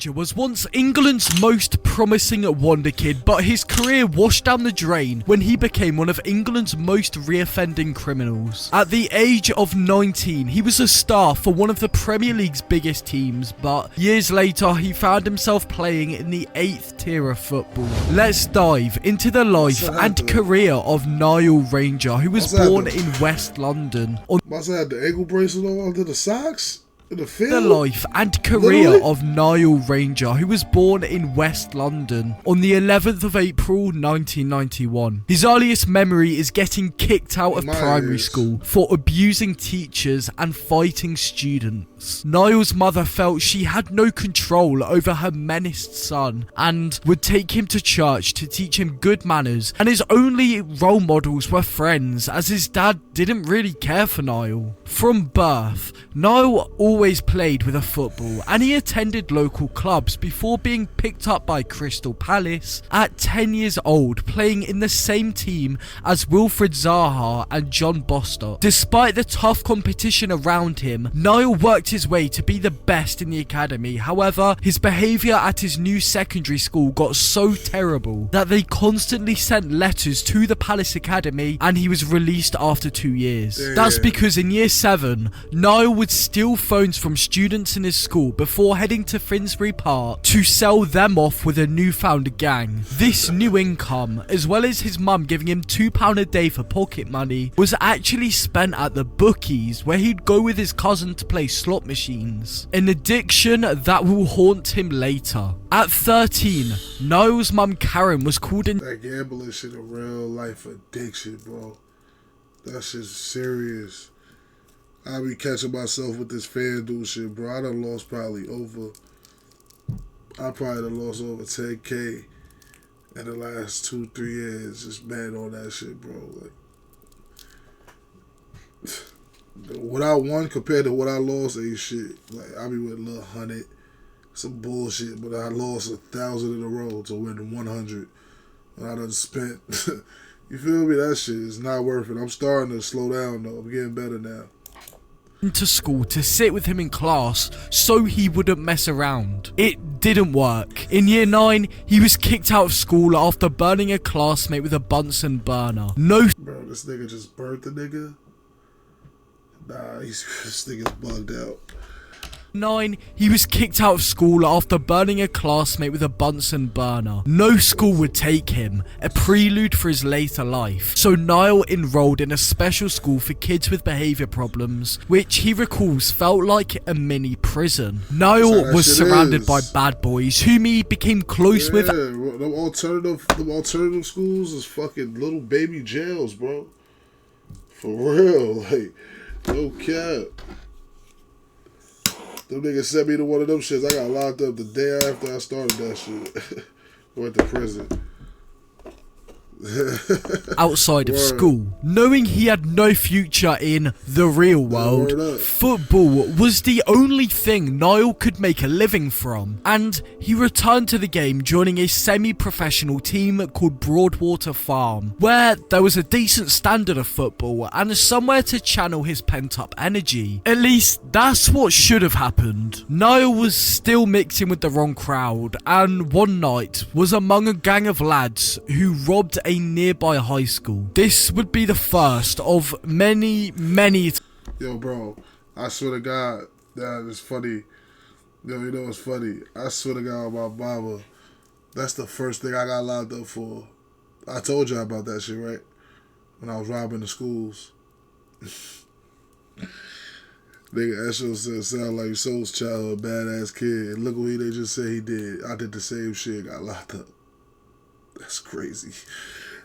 Ranger was once England's most promising wonder kid, but his career washed down the drain when he became one of England's most reoffending criminals. At the age of 19, he was a star for one of the Premier League's biggest teams, but years later, he found himself playing in the 8th tier of football. Let's dive into the life and career of Niall Ranger, who was born in West London. Must have had the ankle bracelet on under the socks? In the field? The life and career of Niall Ranger, who was born in West London on the 11th of April 1991. His earliest memory is getting kicked out of primary school for abusing teachers and fighting students. Niall's mother felt she had no control over her menaced son and would take him to church to teach him good manners, and his only role models were friends, as his dad didn't really care for Niall. From birth, Niall always played with a football, and he attended local clubs before being picked up by Crystal Palace at 10 years old, playing in the same team as Wilfred Zaha and John Bostock. Despite the tough competition around him, Niall worked his way to be the best in the academy. However, his behaviour at his new secondary school got so terrible that they constantly sent letters to the Palace Academy, and he was released after 2 years. That's because in year 7, Niall would steal phones from students in his school before heading to Finsbury Park to sell them off with a newfound gang. This new income, as well as his mum giving him £2 a day for pocket money, was actually spent at the bookies, where he'd go with his cousin to play slot machines, an addiction that will haunt him later. At 13, Niall's mum Karen was called in. That gambling shit a real life addiction, bro. That shit's serious. I be catching myself with this FanDuel shit, bro. I probably done lost over 10K in the last 2-3 years. Just mad on that shit, bro. Like, what I won compared to what I lost ain't shit. Like, I be with a little 100, some bullshit, but I lost 1,000 in a row to win 100. And I done spent, you feel me? That shit is not worth it. I'm starting to slow down, though. I'm getting better now. To school to sit with him in class so he wouldn't mess around. It didn't work. In year 9, he was kicked out of school after burning a classmate with a Bunsen burner. No. Bro, this nigga just burnt the nigga. Nah, this nigga's bugged out. 9, he was kicked out of school after burning a classmate with a Bunsen burner. No school would take him, a prelude for his later life. So Niall enrolled in a special school for kids with behaviour problems, which he recalls felt like a mini prison. Niall was surrounded by bad boys whom he became close with. Them alternative schools is fucking little baby jails, bro. For real, like, no cap. Them niggas sent me to one of them shits. I got locked up the day after I started that shit. Went to prison. Outside of school, knowing he had no future in the real world, football was the only thing Niall could make a living from, and he returned to the game joining a semi-professional team called Broadwater Farm, where there was a decent standard of football and somewhere to channel his pent-up energy. At least that's what should have happened. Niall was still mixing with the wrong crowd, and one night was among a gang of lads who robbed a nearby high school. This would be the first of many. Yo, bro, I swear to God, that is funny. Yo, you know what's funny? I swear to God, my mama, that's the first thing I got locked up for. I told you about that shit, right? When I was robbing the schools. Nigga, that shit sound like Soul's childhood badass kid. And look what they just said he did. I did the same shit, got locked up. That's crazy.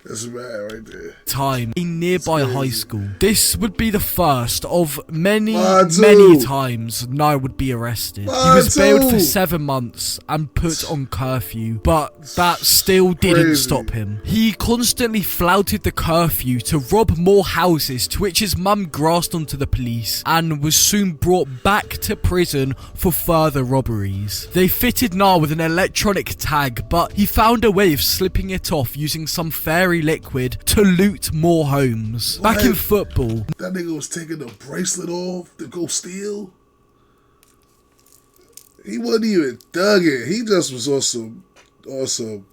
That's bad right there. Time in nearby high school. This would be the first of many times Niall would be arrested. He was bailed for 7 months and put on curfew, but that still didn't stop him. He constantly flouted the curfew to rob more houses, to which his mum grasped onto the police and was soon brought back to prison for further robberies. They fitted Niall with an electronic tag, but he found a way of slipping it off using some fairy liquid to loot more homes. What? Back in football, that nigga was taking the bracelet off to go steal. He wasn't even thugging. He just was on some.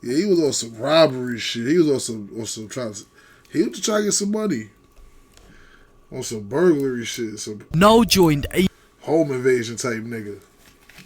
Yeah, he was on some robbery shit. He was on some trying to. He was trying to get some money. On some burglary shit. Some Niall joined a home invasion type nigga.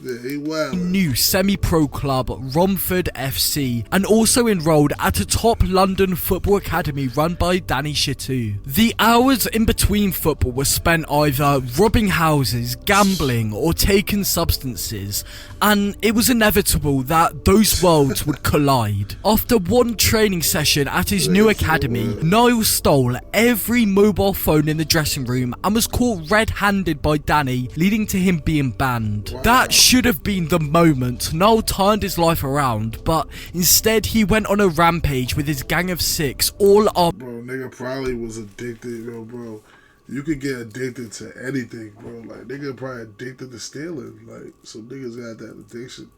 Yeah, he wild. new semi-pro club, Romford FC, and also enrolled at a top London football academy run by Danny Chitu. The hours in between football were spent either robbing houses, gambling, or taking substances, and it was inevitable that those worlds would collide. After one training session at his new academy, Niall stole every mobile phone in the dressing room and was caught red-handed by Danny, leading to him being banned. Wow. That should have been the moment Niall turned his life around, but instead he went on a rampage with his gang of 6, all armed. Bro, nigga probably was addicted, bro. You could get addicted to anything, bro. Like, nigga probably addicted to stealing. Like, some niggas got that addiction.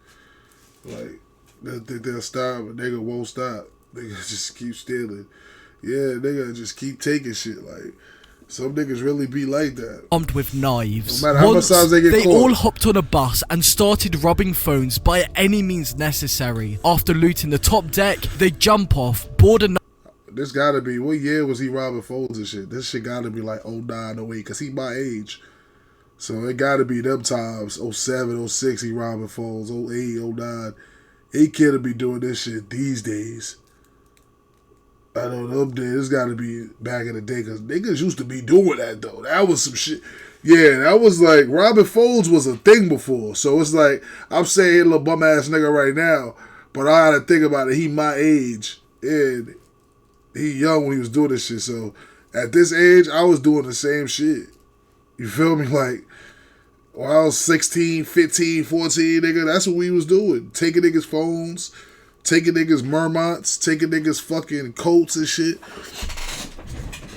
Like, they'll think they'll stop, but nigga won't stop. Nigga just keep stealing. Yeah, nigga just keep taking shit. Like, some niggas really be like that. Armed with knives. No matter how much times they get caught. all hopped on a bus and started robbing phones by any means necessary. After looting the top deck, they jump off, board a This gotta be, what year was he robbing phones and shit? This shit gotta be like 09, 08, because he my age. So it gotta be them times, 07, 06 he robbing phones, 08, 09. He can't be doing this shit these days. I don't know, this gotta be back in the day, because niggas used to be doing that though. That was some shit. Yeah, that was like, robbing phones was a thing before. So it's like, I'm saying little bum ass nigga right now, but I gotta think about it, he my age, and he young when he was doing this shit. So at this age, I was doing the same shit. You feel me? Like, when I was 16, 15, 14, nigga, that's what we was doing. Taking niggas' phones, taking niggas' Mermonts, taking niggas' fucking coats and shit.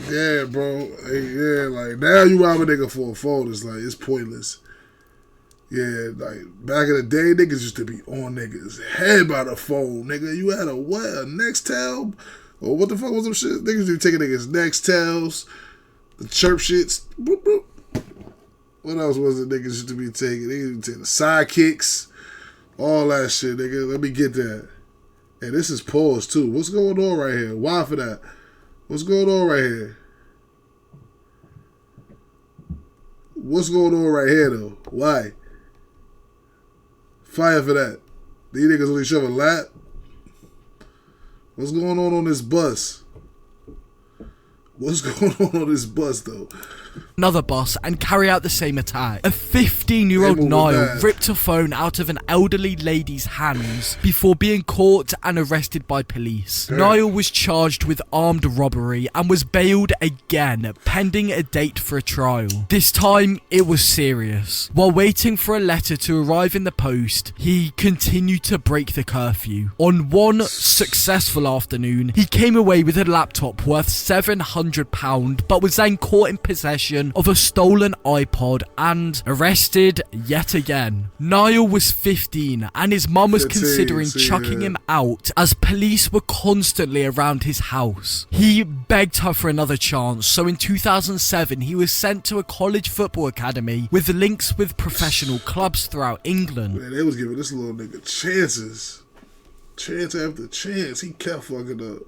Yeah, bro. Hey, yeah, like, now you rob a nigga for a phone, it's like, it's pointless. Yeah, like, back in the day, niggas used to be on niggas' head by the phone, nigga. You had a what? A Nextel? Or what the fuck was them shit? Niggas used to taking niggas' Nextels, the chirp shits. Boop, boop. What else was it niggas used to be taking? They used to take the sidekicks, all that shit, nigga. Let me get that. And this is pause too. What's going on right here? Why for that? What's going on right here? What's going on right here though? Why? Fire for that. These niggas on each other lap. What's going on this bus? What's going on this bus, though? Another bus and carry out the same attack. A 15-year-old Niall ripped a phone out of an elderly lady's hands before being caught and arrested by police. Niall was charged with armed robbery and was bailed again, pending a date for a trial. This time, it was serious. While waiting for a letter to arrive in the post, he continued to break the curfew. On one successful afternoon, he came away with a laptop worth £700, but was then caught in possession of a stolen iPod and arrested yet again. Niall was 15 and his mum was considering chucking him out as police were constantly around his house. He begged her for another chance, so in 2007 he was sent to a college football academy with links with professional clubs throughout England. Man, they was giving this little nigga chances. Chance after chance. He kept fucking up.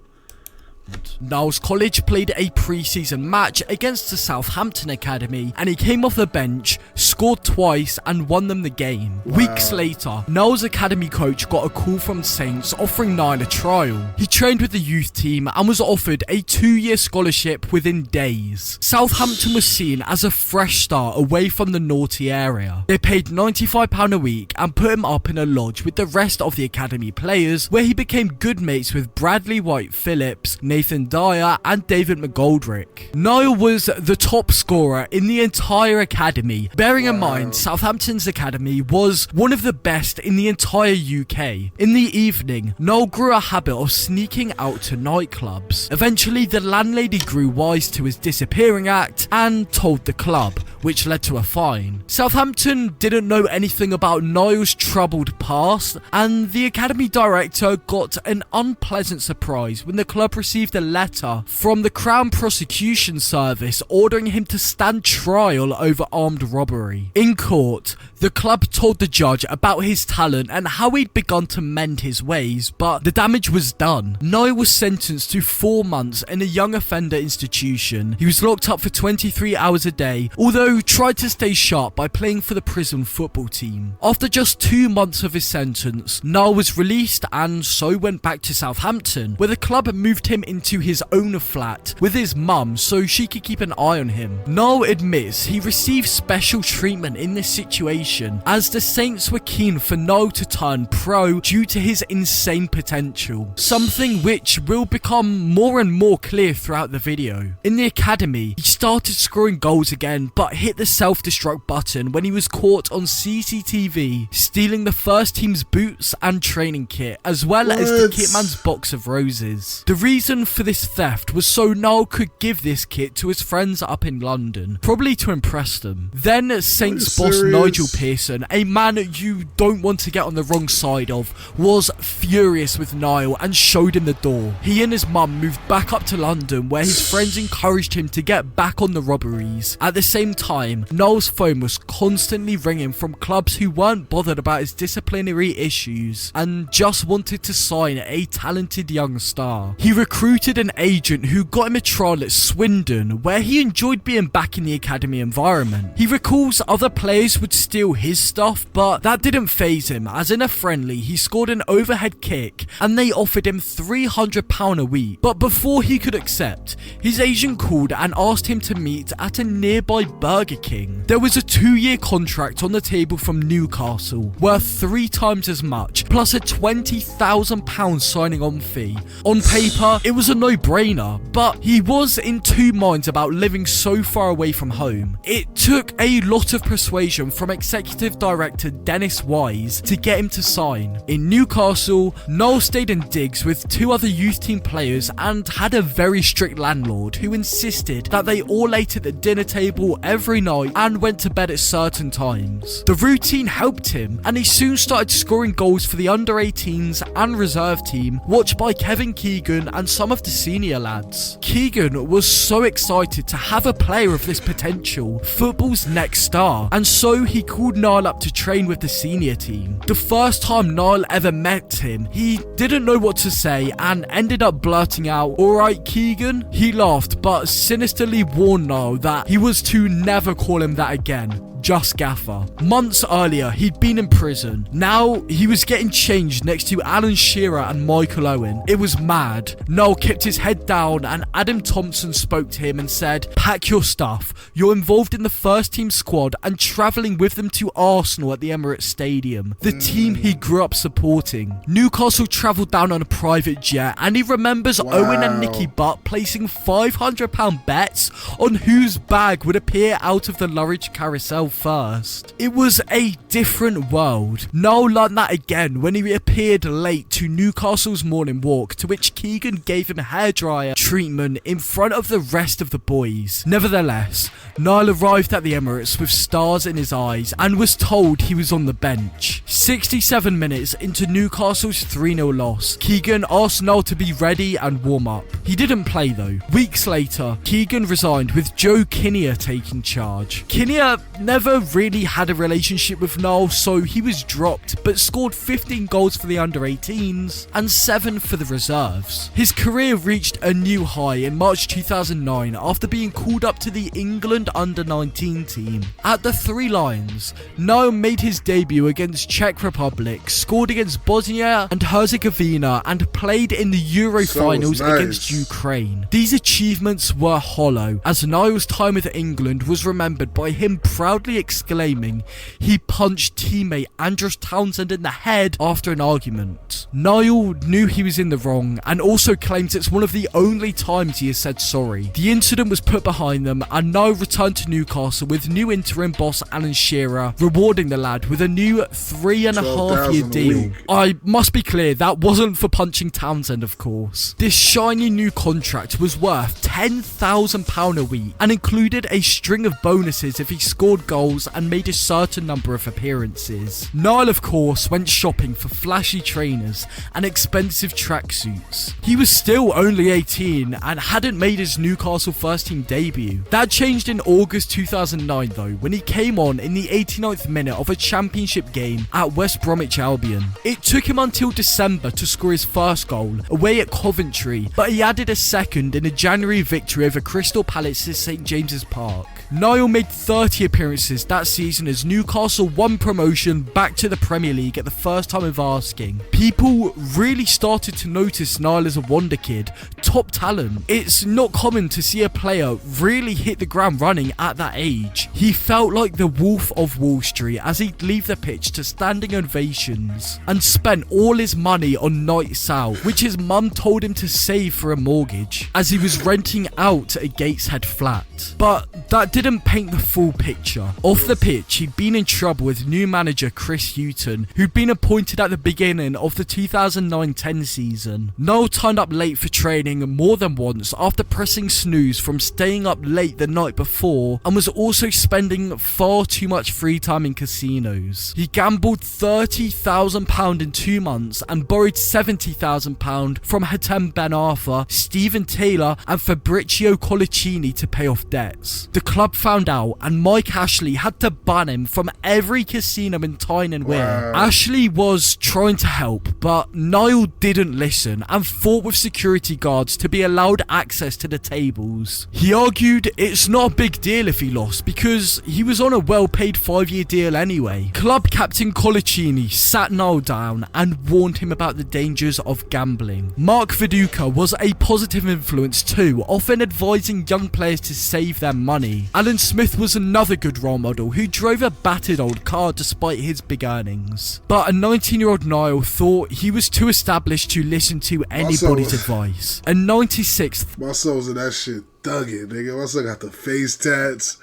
Niall's college played a pre-season match against the Southampton Academy and he came off the bench, scored twice and won them the game. Wow. Weeks later, Niall's academy coach got a call from Saints offering Niall a trial. He trained with the youth team and was offered a 2-year scholarship within days. Southampton was seen as a fresh start away from the naughty area. They paid £95 a week and put him up in a lodge with the rest of the academy players, where he became good mates with Bradley White-Phillips, Nathan Dyer and David McGoldrick. Niall was the top scorer in the entire academy. Bearing in mind, Southampton's academy was one of the best in the entire UK. In the evening, Niall grew a habit of sneaking out to nightclubs. Eventually, the landlady grew wise to his disappearing act and told the club, which led to a fine. Southampton didn't know anything about Niall's troubled past, and the academy director got an unpleasant surprise when the club received a letter from the Crown Prosecution Service ordering him to stand trial over armed robbery. In court, The club told the judge about his talent and how he'd begun to mend his ways, but the damage was done. Niall was sentenced to 4 months in a young offender institution. He was locked up for 23 hours a day, although tried to stay sharp by playing for the prison football team. After just 2 months of his sentence, Niall was released and so went back to Southampton, where the club moved him into his own flat with his mum so she could keep an eye on him. Niall admits he received special treatment in this situation, as the Saints were keen for Niall to turn pro due to his insane potential, something which will become more and more clear throughout the video. In the academy, he started scoring goals again, but hit the self-destruct button when he was caught on CCTV stealing the first team's boots and training kit, as well as the kitman's box of roses. The reason for this theft was so Niall could give this kit to his friends up in London, probably to impress them. Then Saints boss Nigel Pearson, a man you don't want to get on the wrong side of, was furious with Niall and showed him the door. He and his mum moved back up to London, where his friends encouraged him to get back on the robberies. At the same time, Niall's phone was constantly ringing from clubs who weren't bothered about his disciplinary issues and just wanted to sign a talented young star. He recruited an agent who got him a trial at Swindon, where he enjoyed being back in the academy environment. He recalls other players would steal his stuff, but that didn't faze him, as in a friendly he scored an overhead kick and they offered him £300 a week. But before he could accept, his agent called and asked him to meet at a nearby Burger King. There was a 2-year contract on the table from Newcastle, worth 3 times as much, plus a £20,000 signing on fee. On paper, it was a no-brainer, but he was in 2 minds about living so far away from home. It took a lot of persuasion from executive director Dennis Wise to get him to sign. In Newcastle, Niall stayed in digs with 2 other youth team players and had a very strict landlord who insisted that they all ate at the dinner table every night and went to bed at certain times. The routine helped him, and he soon started scoring goals for the under-18s and reserve team, watched by Kevin Keegan and some of the senior lads. Keegan was so excited to have a player of this potential, football's next star, and so he called Niall up to train with the senior team. The first time Niall ever met him, he didn't know what to say and ended up blurting out, "Alright Keegan?" He laughed but sinisterly warned Niall that he was to never call him that again. Just Gaffer. Months earlier, he'd been in prison. Now, he was getting changed next to Alan Shearer and Michael Owen. It was mad. Niall kept his head down and Adam Thompson spoke to him and said, "Pack your stuff. You're involved in the first team squad and travelling with them to Arsenal at the Emirates Stadium, the team he grew up supporting." Newcastle travelled down on a private jet, and he remembers Owen and Nicky Butt placing £500 bets on whose bag would appear out of the Lurridge carousel first. It was a different world. Niall learned that again when he appeared late to Newcastle's morning walk, to which Keegan gave him hairdryer treatment in front of the rest of the boys. Nevertheless, Niall arrived at the Emirates with stars in his eyes and was told he was on the bench. 67 minutes into Newcastle's 3-0 loss, Keegan asked Niall to be ready and warm up. He didn't play though. Weeks later, Keegan resigned with Joe Kinnear taking charge. Kinnear never really had a relationship with Niall, so he was dropped, but scored 15 goals for the under-18s and 7 for the reserves. His career reached a new high in March 2009 after being called up to the England under-19 team. At the Three Lions, Niall made his debut against Czech Republic, scored against Bosnia and Herzegovina, and played in the Euro finals against Ukraine. These achievements were hollow, as Niall's time with England was remembered by him proudly exclaiming he punched teammate Andros Townsend in the head after an argument. Niall knew he was in the wrong and also claims it's one of the only times he has said sorry. The incident was put behind them and Niall returned to Newcastle with new interim boss Alan Shearer, rewarding the lad with a new 3.5-year deal. I must be clear, that wasn't for punching Townsend, of course. This shiny new contract was worth £10,000 a week and included a string of bonuses if he scored goals goals and made a certain number of appearances. Niall, of course, went shopping for flashy trainers and expensive tracksuits. He was still only 18 and hadn't made his Newcastle first team debut. That changed in August 2009 though, when he came on in the 89th minute of a championship game at West Bromwich Albion. It took him until December to score his first goal away at Coventry, but he added a second in a January victory over Crystal Palace at St James's Park. Niall made 30 appearances that season as Newcastle won promotion back to the Premier League at the first time of asking. People really started to notice Niall as a wonder kid, top talent. It's not common to see a player really hit the ground running at that age. He felt like the Wolf of Wall Street as he'd leave the pitch to standing ovations and spent all his money on nights out, which his mum told him to save for a mortgage as he was renting out a Gateshead flat. But that didn't paint the full picture. Off the pitch, he'd been in trouble with new manager Chris Hughton, who'd been appointed at the beginning of the 2009-10 season. Niall turned up late for training more than once after pressing snooze from staying up late the night before, and was also spending far too much free time in casinos. He gambled £30,000 in 2 months and borrowed £70,000 from Hatem Ben Arfa, Stephen Taylor and Fabrizio Collicini to pay off debts. The club found out and Mike Ashley had to ban him from every casino in Tyne and Wear. Wow. Ashley was trying to help, but Niall didn't listen and fought with security guards to be allowed access to the tables. He argued it's not a big deal if he lost because he was on a well-paid 5-year deal anyway. Club captain Collicini sat Niall down and warned him about the dangers of gambling. Mark Viduka was a positive influence too, often advising young players to save their money. Alan Smith was another good role model who drove a battered old car despite his big earnings. But a 19-year-old Niall thought he was too established to listen to anybody's advice. A 96th... My soul's in that shit thugging, nigga. My son got the face tats.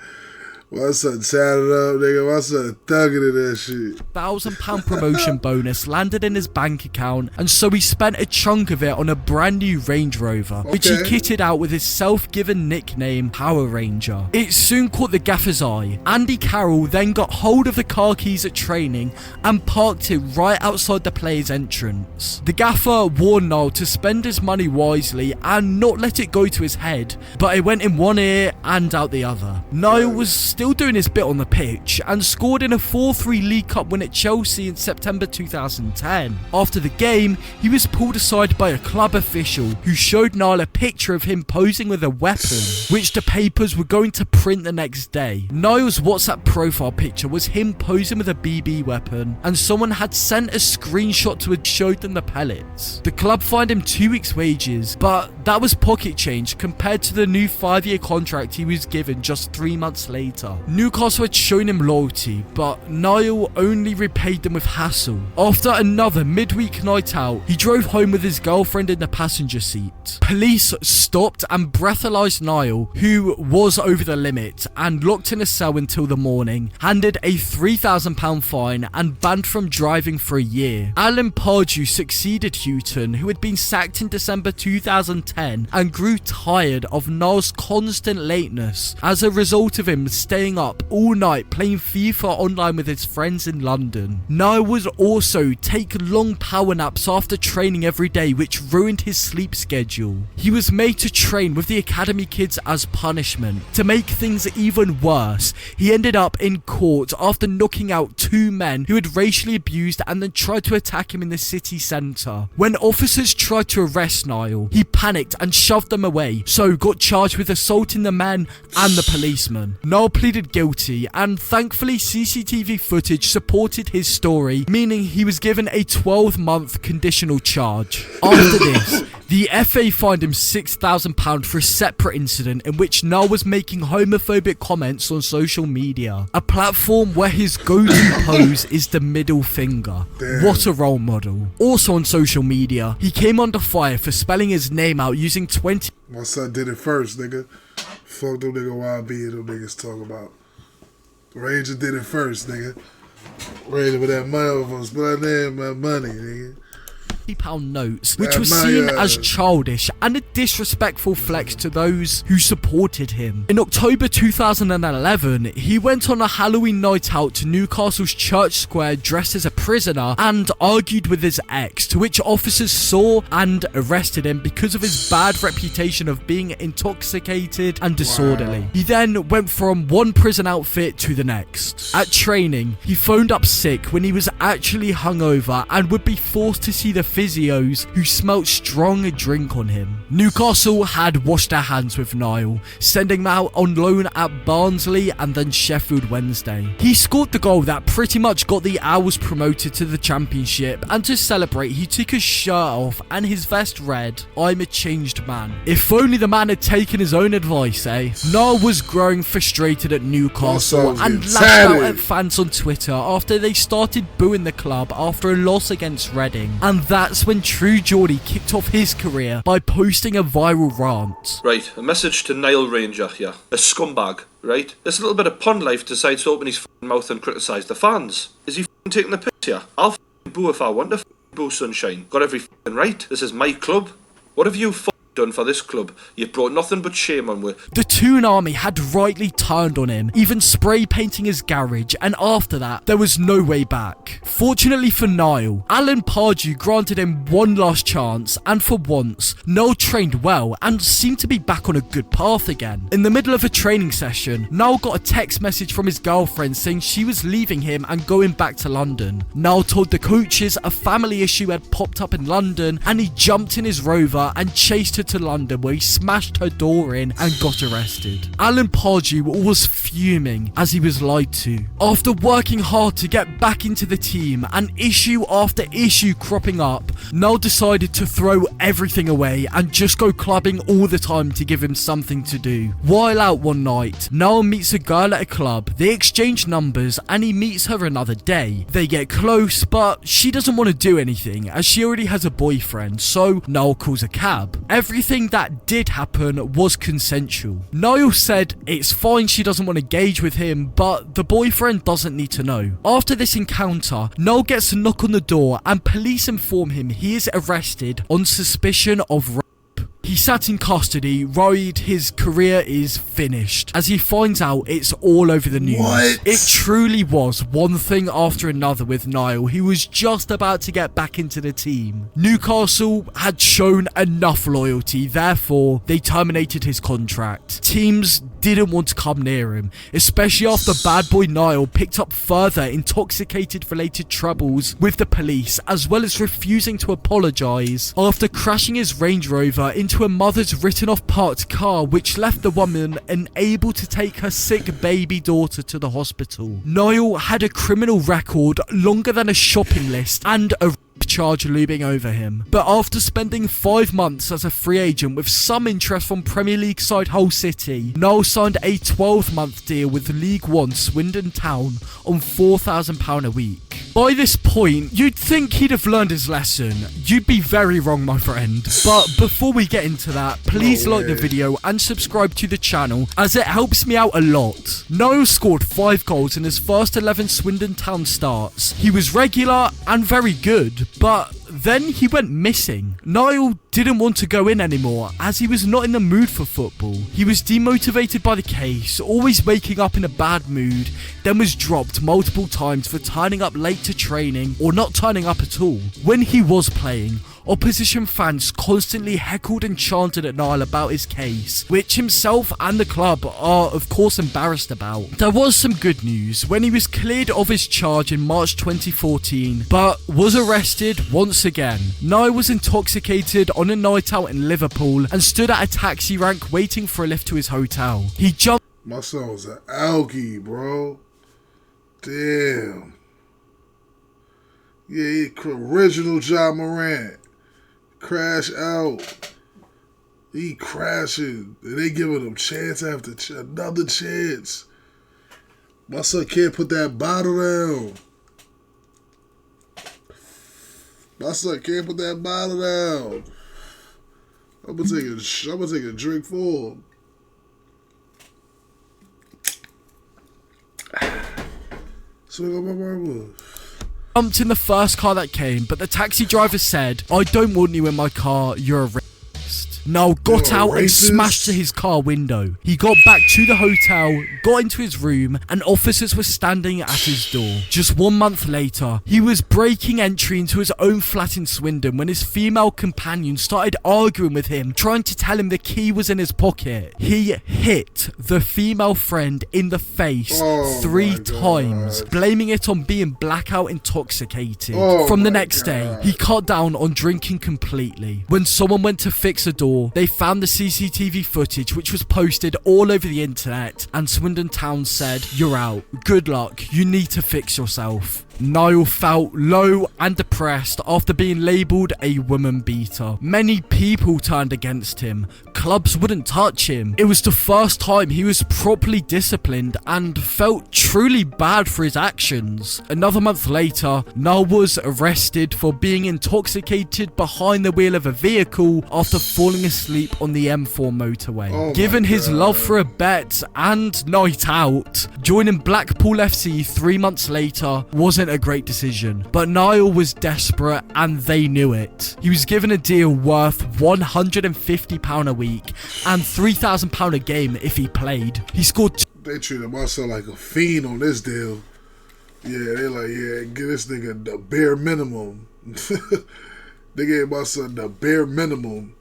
My son tatted up, nigga. My son thugging in that shit. £1,000 promotion bonus landed in his bank account, and so he spent a chunk of it on a brand new Range Rover, which he kitted out with his self-given nickname Power Ranger. It soon caught the gaffer's eye. Andy Carroll then got hold of the car keys at training and parked it right outside the player's entrance. The gaffer warned Niall to spend his money wisely and not let it go to his head, but it went in one ear and out the other. Niall was still doing his bit on the pitch and scored in a 4-3 League Cup win at Chelsea in September 2010. After the game, he was pulled aside by a club official who showed Niall a picture of him posing with a weapon, which the papers were going to print the next day. Niall's WhatsApp profile picture was him posing with a BB weapon, and someone had sent a screenshot to have showed them the pellets. The club fined him 2 weeks' wages, but that was pocket change compared to the new 5-year contract he was given just 3 months later. Newcastle had shown him loyalty, but Niall only repaid them with hassle. After another midweek night out, he drove home with his girlfriend in the passenger seat. Police stopped and breathalyzed Niall, who was over the limit, and locked in a cell until the morning, handed a £3,000 fine and banned from driving for a year. Alan Pardew succeeded Hughton, who had been sacked in December 2010 and grew tired of Niall's constant lateness as a result of him staying up all night playing FIFA online with his friends in London. Niall would also take long power naps after training every day, which ruined his sleep schedule. He was made to train with the academy kids as punishment. To make things even worse, he ended up in court after knocking out 2 men who had racially abused and then tried to attack him in the city centre. When officers tried to arrest Niall, he panicked and shoved them away, so got charged with assaulting the men and the policeman. Niall pleaded guilty, and thankfully CCTV footage supported his story, meaning he was given a 12-month conditional charge. After this, the FA fined him £6,000 for a separate incident in which Niall was making homophobic comments on social media, a platform where his go-to pose is the middle finger. Damn. What a role model. Also on social media, he came under fire for spelling his name out using 20... My son did it first, nigga. Fuck them nigga YB and them niggas talk about. Ranger did it first, nigga. Ranger with that money over us, but I named my money, nigga. £50 notes, which was seen as childish and a disrespectful flex to those who supported him. In October 2011, he went on a Halloween night out to Newcastle's Church Square dressed as a prisoner and argued with his ex, to which officers saw and arrested him because of his bad reputation of being intoxicated and disorderly. He then went from one prison outfit to the next. At training, he phoned up sick when he was actually hungover and would be forced to see the physios who smelt strong drink on him. Newcastle had washed their hands with Niall, sending him out on loan at Barnsley and then Sheffield Wednesday. He scored the goal that pretty much got the Owls promoted to the Championship, and to celebrate he took his shirt off and his vest read, "I'm a changed man." If only the man had taken his own advice, eh? Niall was growing frustrated at Newcastle and lashed out at fans on Twitter after they started booing the club after a loss against Reading. And that's when True Geordie kicked off his career by posting a viral rant. Right, a message to Niall Ranger here. A scumbag, right? This little bit of pun life decides to open his mouth and criticise the fans. Is he taking the piss here? I'll boo if I want to boo, sunshine. Got every right. This is my club. What have you done for this club? You've brought nothing but shame on with. The Toon Army had rightly turned on him, even spray painting his garage, and after that, there was no way back. Fortunately for Niall, Alan Pardew granted him one last chance, and for once, Niall trained well and seemed to be back on a good path again. In the middle of a training session, Niall got a text message from his girlfriend saying she was leaving him and going back to London. Niall told the coaches a family issue had popped up in London, and he jumped in his Rover and chased her to London, where he smashed her door in and got arrested. Alan Pardew was fuming as he was lied to. After working hard to get back into the team and issue after issue cropping up, Niall decided to throw everything away and just go clubbing all the time to give him something to do. While out one night, Niall meets a girl at a club, they exchange numbers and he meets her another day. They get close, but she doesn't want to do anything as she already has a boyfriend, so Niall calls a cab. Everything that did happen was consensual. Niall said it's fine she doesn't want to engage with him, but the boyfriend doesn't need to know. After this encounter, Niall gets a knock on the door and police inform him he is arrested on suspicion of rape. He sat in custody, worried his career is finished, as he finds out it's all over the news. What? It truly was one thing after another with Niall. He was just about to get back into the team. Newcastle had shown enough loyalty, therefore they terminated his contract. Teams didn't want to come near him, especially after bad boy Niall picked up further intoxicated related troubles with the police, as well as refusing to apologise after crashing his Range Rover into a mother's written off parked car, which left the woman unable to take her sick baby daughter to the hospital. Niall had a criminal record longer than a shopping list and a charge looming over him. But after spending 5 months as a free agent with some interest from Premier League side Hull City, Niall signed a 12-month deal with League One Swindon Town on £4,000 a week. By this point, you'd think he'd have learned his lesson. You'd be very wrong, my friend. But before we get into that, please like the video and subscribe to the channel, as it helps me out a lot. Niall scored 5 goals in his first 11 Swindon Town starts. He was regular and very good, but then he went missing. Niall didn't want to go in anymore as he was not in the mood for football. He was demotivated by the case, always waking up in a bad mood, then was dropped multiple times for turning up late to training or not turning up at all. When he was playing, opposition fans constantly heckled and chanted at Niall about his case, which himself and the club are of course embarrassed about. There was some good news when he was cleared of his charge in March 2014, but was arrested once again. Niall was intoxicated on a night out in Liverpool and stood at a taxi rank waiting for a lift to his hotel. He jumped. My son was an algae, bro. Damn. Yeah, original John Morant. Crash out. He crashing. And they giving him chance after another chance. My son can't put that bottle down. My son can't put that bottle down. I'm gonna take a drink for him. Swing on my marble. jumped in the first car that came, but the taxi driver said, "I don't want you in my car, you're a rapist." Niall got out and smashed his car window. He got back to the hotel, got into his room, and officers were standing at his door. Just 1 month later, he was breaking entry into his own flat in Swindon when his female companion started arguing with him, trying to tell him the key was in his pocket. He hit the female friend in the face 3 times, blaming it on being blackout intoxicated. From the next day, he cut down on drinking completely. When someone went to fix a door, they found the CCTV footage, which was posted all over the internet, and Swindon Town said, "You're out. Good luck. You need to fix yourself." Niall felt low and depressed after being labelled a woman beater. Many people turned against him. Clubs wouldn't touch him. It was the first time he was properly disciplined and felt truly bad for his actions. Another month later, Niall was arrested for being intoxicated behind the wheel of a vehicle after falling asleep on the M4 motorway. Given his love for a bet and night out, joining Blackpool FC 3 months later wasn't a great decision, but Niall was desperate and they knew it. He was given a deal worth £150 a week and £3,000 a game if he played. He scored. They treated Marcel like a fiend on this deal. Yeah, they're like, yeah, give this nigga the bare minimum. They gave Marcel the bare minimum.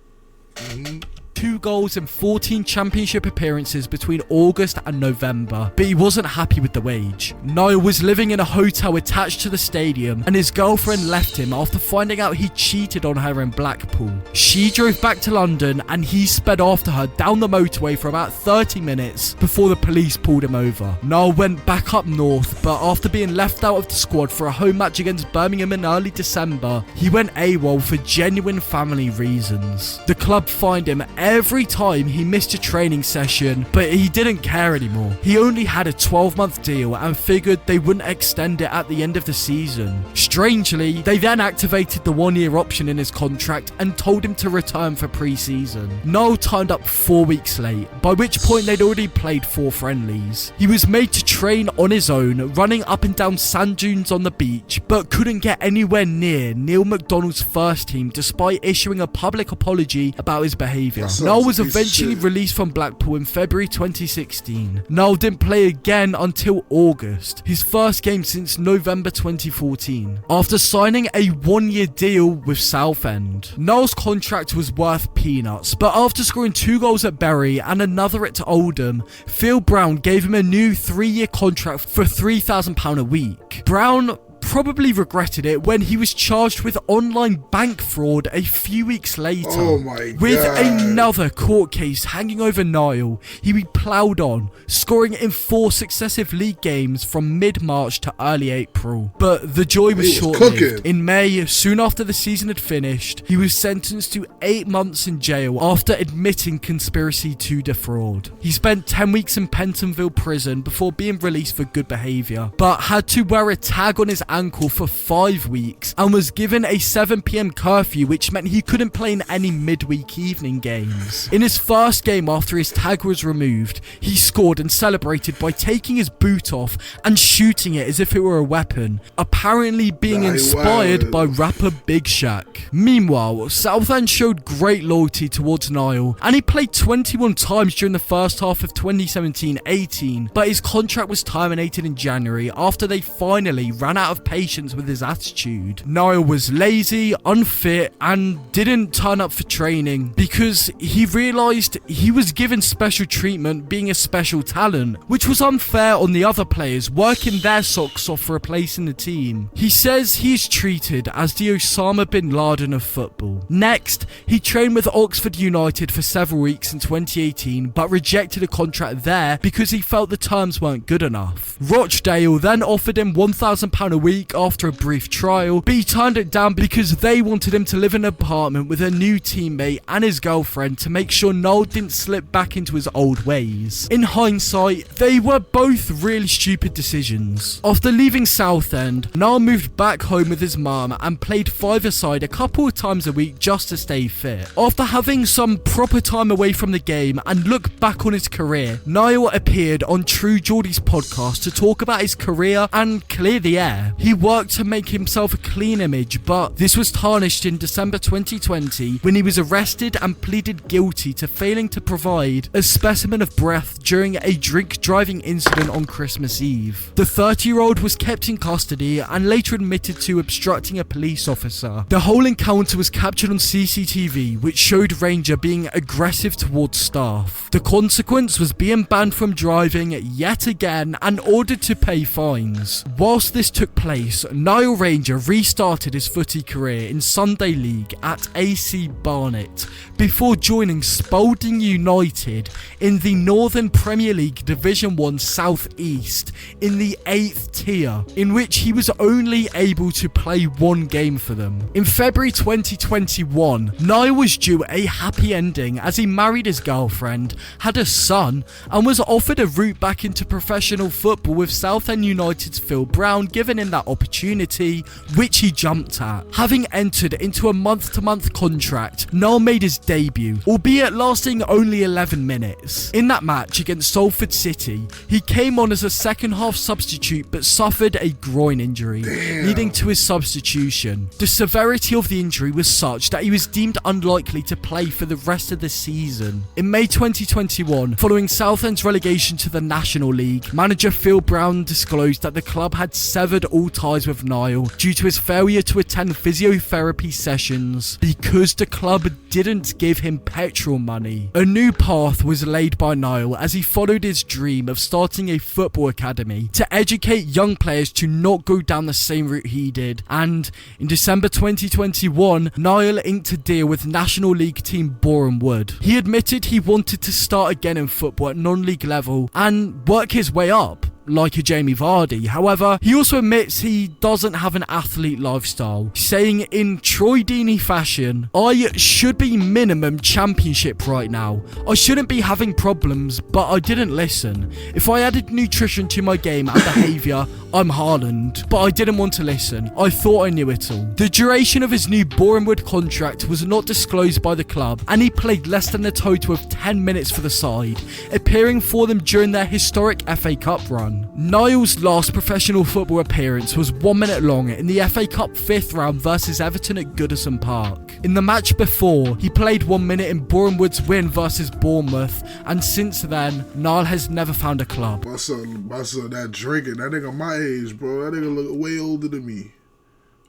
2 goals and 14 championship appearances between August and November, but he wasn't happy with the wage. Niall was living in a hotel attached to the stadium, and his girlfriend left him after finding out he cheated on her in Blackpool. She drove back to London and he sped after her down the motorway for about 30 minutes before the police pulled him over. Niall went back up north, but after being left out of the squad for a home match against Birmingham in early December, he went AWOL for genuine family reasons. The club fined him every time he missed a training session, but he didn't care anymore. He only had a 12-month deal and figured they wouldn't extend it at the end of the season. Strangely, they then activated the 1-year option in his contract and told him to return for pre-season. Niall turned up 4 weeks late, by which point they'd already played 4 friendlies. He was made to train on his own, running up and down sand dunes on the beach, but couldn't get anywhere near Neil McDonald's first team despite issuing a public apology about his behaviour. Niall was eventually released from Blackpool in February 2016. Niall didn't play again until August, his first game since November 2014, after signing a 1-year deal with Southend. Niall's contract was worth peanuts, but after scoring 2 goals at Bury and another at Oldham, Phil Brown gave him a new 3-year contract for £3,000 a week. Brown probably regretted it when he was charged with online bank fraud a few weeks later. Oh my God. With another court case hanging over Niall, he ploughed on, scoring in 4 successive league games from mid-March to early April. But the joy was short-lived. In May, soon after the season had finished, he was sentenced to 8 months in jail after admitting conspiracy to defraud. He spent 10 weeks in Pentonville prison before being released for good behaviour, but had to wear a tag on his ankle for 5 weeks and was given a 7 PM curfew, which meant he couldn't play in any midweek evening games. In his first game after his tag was removed, he scored and celebrated by taking his boot off and shooting it as if it were a weapon, apparently being inspired by rapper Big Shaq. Meanwhile, Southend showed great loyalty towards Niall, and he played 21 times during the first half of 2017-18, but his contract was terminated in January after they finally ran out of patience with his attitude. Niall was lazy, unfit, and didn't turn up for training because he realised he was given special treatment being a special talent, which was unfair on the other players working their socks off for a place in the team. He says he is treated as the Osama bin Laden of football. Next, he trained with Oxford United for several weeks in 2018 but rejected a contract there because he felt the terms weren't good enough. Rochdale then offered him £1,000 a week after a brief trial, but he turned it down because they wanted him to live in an apartment with a new teammate and his girlfriend to make sure Niall didn't slip back into his old ways. In hindsight, they were both really stupid decisions. After leaving Southend, Niall moved back home with his mum and played five-a-side a couple of times a week just to stay fit. After having some proper time away from the game and look back on his career, Niall appeared on True Geordie's podcast to talk about his career and clear the air. He He worked to make himself a clean image, but this was tarnished in December 2020 when he was arrested and pleaded guilty to failing to provide a specimen of breath during a drink driving incident on Christmas Eve. The 30-year-old was kept in custody and later admitted to obstructing a police officer. The whole encounter was captured on CCTV, which showed Ranger being aggressive towards staff. The consequence was being banned from driving yet again and ordered to pay fines. Whilst this took place, Niall Ranger restarted his footy career in Sunday League at AC Barnet before joining Spalding United in the Northern Premier League Division 1 South East in the 8th tier, in which he was only able to play one game for them. In February 2021, Niall was due a happy ending as he married his girlfriend, had a son, and was offered a route back into professional football with Southend United's Phil Brown giving him that opportunity, which he jumped at. Having entered into a month-to-month contract, Niall made his debut, albeit lasting only 11 minutes. In that match against Salford City, he came on as a second-half substitute but suffered a groin injury, leading to his substitution. The severity of the injury was such that he was deemed unlikely to play for the rest of the season. In May 2021, following Southend's relegation to the National League, manager Phil Brown disclosed that the club had severed all ties with Niall due to his failure to attend physiotherapy sessions because the club didn't give him petrol money. A new path was laid by Niall as he followed his dream of starting a football academy to educate young players to not go down the same route he did, and in December 2021, Niall inked a deal with National League team Boreham Wood. He admitted he wanted to start again in football at non-league level and work his way up, like a Jamie Vardy. However, he also admits he doesn't have an athlete lifestyle, saying in Troy Deeney fashion, "I should be minimum championship right now. I shouldn't be having problems, but I didn't listen. If I added nutrition to my game and behaviour, I'm Haaland, but I didn't want to listen. I thought I knew it all." The duration of his new Boreham Wood contract was not disclosed by the club, and he played less than a total of 10 minutes for the side, appearing for them during their historic FA Cup run. Niall's last professional football appearance was 1 minute long in the FA Cup 5th round versus Everton at Goodison Park. In the match before, he played 1 minute in Boreham Wood's win versus Bournemouth, and since then, Niall has never found a club. My son, that drinking, that nigga my age, bro. That nigga look way older than me.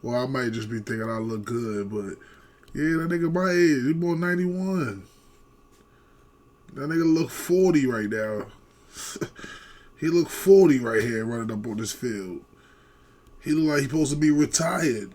Well, I might just be thinking I look good, but yeah, that nigga my age. He born 91. That nigga look 40 right now. He look 40 right here running up on this field. He look like he's supposed to be retired.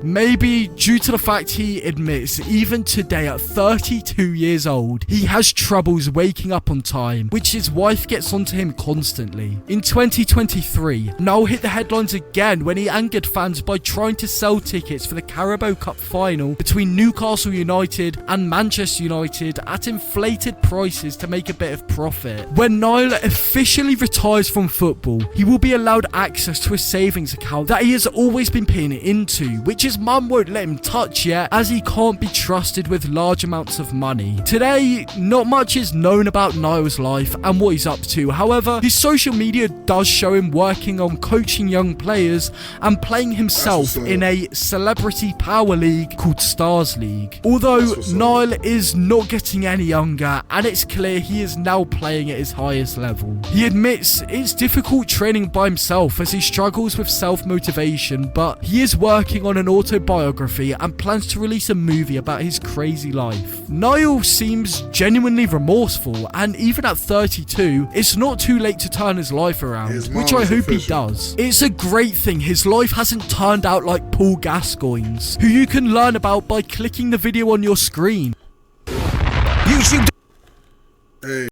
Maybe due to the fact he admits even today at 32 years old, he has troubles waking up on time, which his wife gets onto him constantly. In 2023, Niall hit the headlines again when he angered fans by trying to sell tickets for the Carabao Cup final between Newcastle United and Manchester United at inflated prices to make a bit of profit. When Niall officially retires from football, he will be allowed access to a savings account that he has always been paying into, which his mum won't let him touch yet, as he can't be trusted with large amounts of money. Today, not much is known about Niall's life and what he's up to. However, his social media does show him working on coaching young players and playing himself in a celebrity power league called Stars League. Although Niall is not getting any younger, and it's clear he is now playing at his highest level. He admits it's difficult training by himself as he struggles with self-motivation, but he is working on an autobiography and plans to release a movie about his crazy life. Niall seems genuinely remorseful, and even at 32, it's not too late to turn his life around, which I hope he does. It's a great thing his life hasn't turned out like Paul Gascoigne's, who you can learn about by clicking the video on your screen. Hey.